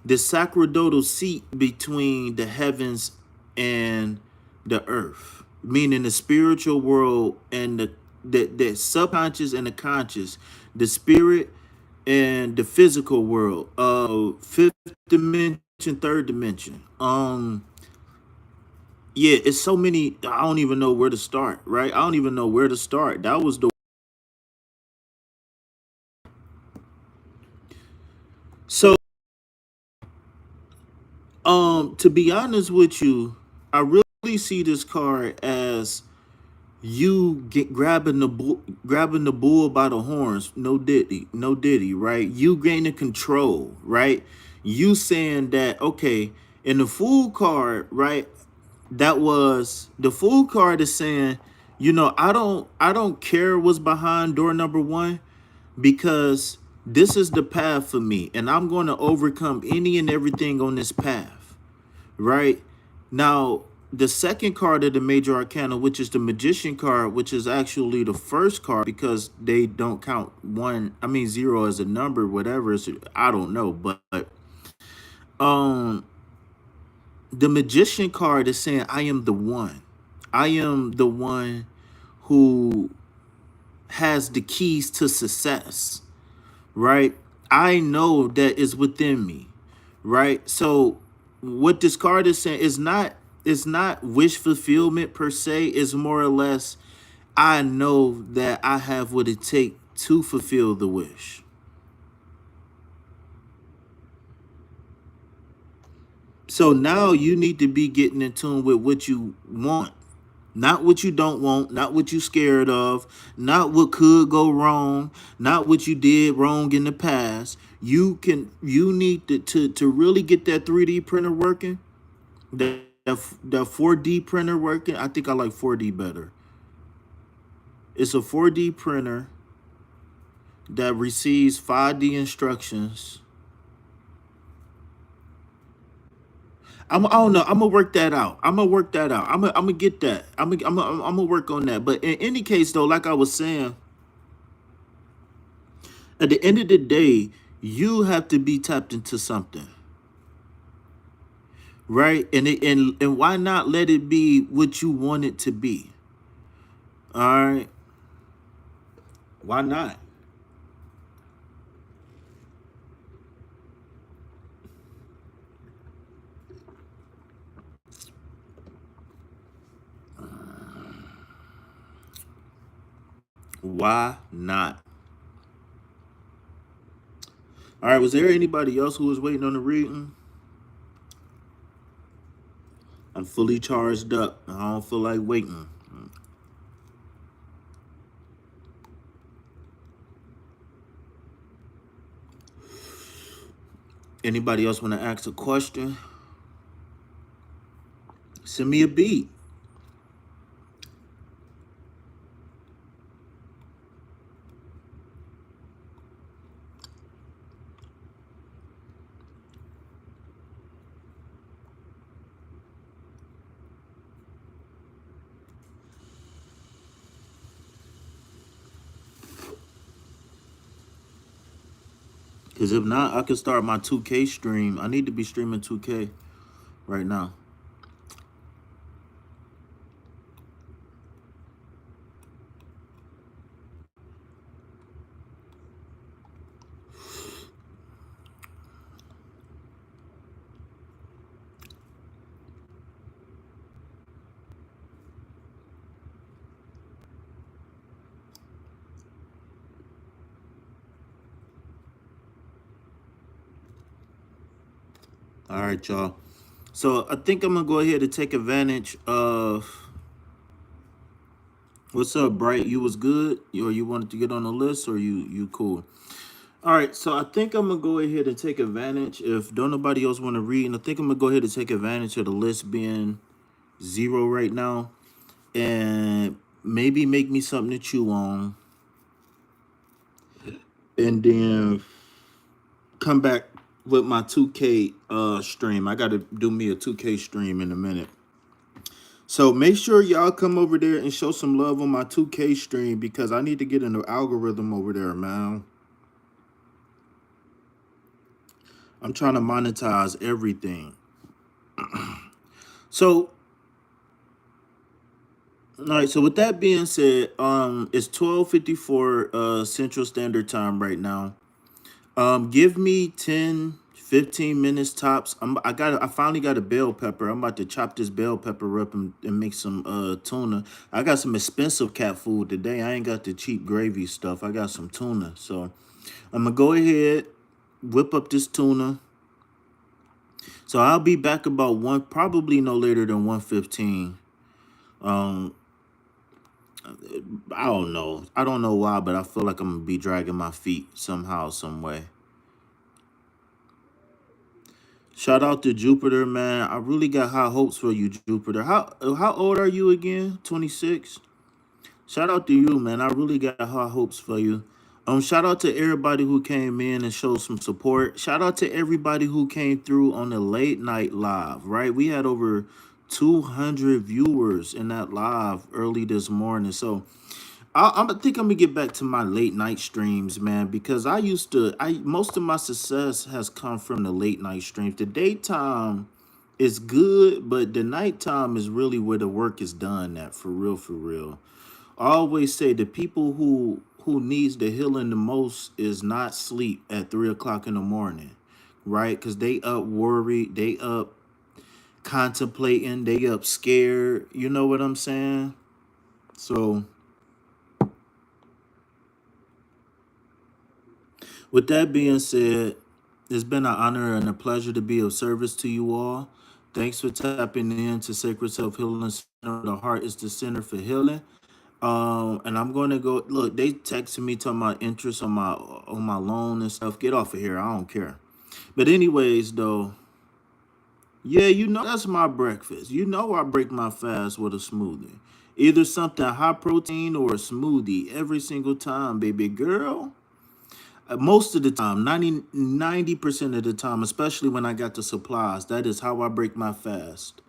the sacerdotal seat between the heavens and the earth, meaning the spiritual world and the subconscious and the conscious, the spirit and the physical world, fifth dimension, third dimension. Yeah, it's so many. I don't even know where to start. Right, I don't even know where to start. That was the so. To be honest with you, I really see this card as you get grabbing the bull by the horns. No diddy, right? You gaining control, right? You saying that okay, in the fool card, right? That was the fool card is saying, you know, I don't care what's behind door number one, because this is the path for me, and I'm going to overcome any and everything on this path, right? Now, the second card of the major arcana, which is the magician card, which is actually the first card because they don't count zero as a number, whatever. I don't know, but The magician card is saying, I am the one. I am the one who has the keys to success, right? I know that is within me, right? So what this card is saying is not wish fulfillment per se, is more or less I know that I have what it takes to fulfill the wish. So now you need to be getting in tune with what you want, not what you don't want, not what you scared of, not what could go wrong, not what you did wrong in the past. You need to really get that 3D printer working, that 4D printer working. I think I like 4D better. It's a 4D printer that receives 5D instructions. I don't know. I'm gonna work that out. I'm gonna work that out. I'm gonna get that. I'm gonna work on that. But in any case, though, like I was saying, at the end of the day, you have to be tapped into something, right? And why not let it be what you want it to be? All right, why not? Why not? All right. Was there anybody else who was waiting on the reading? I'm fully charged up. I don't feel like waiting. Anybody else want to ask a question? Send me a beat. Because if not, I can start my 2K stream. I need to be streaming 2K right now. All right, y'all. So I think I'm gonna go ahead and take advantage of what's up, Bright. You was good, or you wanted to get on the list, or you cool. All right, so I think I'm gonna go ahead and take advantage. If don't nobody else want to read, and I think I'm gonna go ahead and take advantage of the list being zero right now, and maybe make me something to chew on, and then come back with my 2K stream. I gotta do me a 2K stream in a minute. So make sure y'all come over there and show some love on my 2K stream because I need to get in the algorithm over there, man. I'm trying to monetize everything. So, all right, so with that being said, it's 12:54 Central Standard Time right now. Give me 10, 15 minutes tops. I finally got a bell pepper. I'm about to chop this bell pepper up and make some tuna. I got some expensive cat food today. I ain't got the cheap gravy stuff. I got some tuna. So I'm gonna go ahead, whip up this tuna. So I'll be back about one, probably no later than 1:15. Um, I don't know. I don't know why, but I feel like I'm gonna be dragging my feet somehow, some way. Shout out to Jupiter, man. I really got high hopes for you, Jupiter. How old are you again? 26. Shout out to you, man. I really got high hopes for you. Shout out to everybody who came in and showed some support. Shout out to everybody who came through on the late night live, right? We had over 200 viewers in that live early this morning. So I think I'm gonna get back to my late night streams, man, because I most of my success has come from the late night streams. The daytime it's good, but the nighttime is really where the work is done at, for real, for real. I always say the people who needs the healing the most is not sleep at 3 o'clock in the morning, right? Because they up worried, they up contemplating, they up scared. You know what I'm saying? So with that being said, it's been an honor and a pleasure to be of service to you all. Thanks for tapping in to Sacred Self Healing Center. The heart is the center for healing. And I'm going to go look. They texted me talking about interest on my loan and stuff. Get off of here. I don't care. But anyways, though, yeah, that's my breakfast. I break my fast with a smoothie, either something high protein or a smoothie every single time, baby girl. Most of the time, 90% of the time, especially when I got the supplies, that is how I break my fast.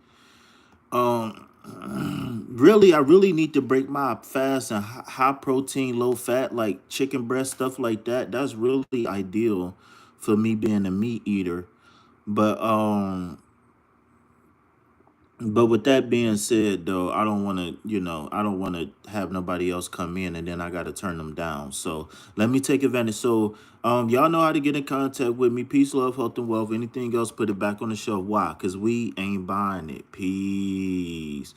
Really, I really need to break my fast and high protein, low fat, like chicken breast, stuff like that. That's really ideal for me being a meat eater. But but with that being said, though, I don't want to, I don't want to have nobody else come in and then I got to turn them down. So let me take advantage. So, y'all know how to get in contact with me. Peace, love, health, and wealth. Anything else, put it back on the shelf. Why? Because we ain't buying it. Peace.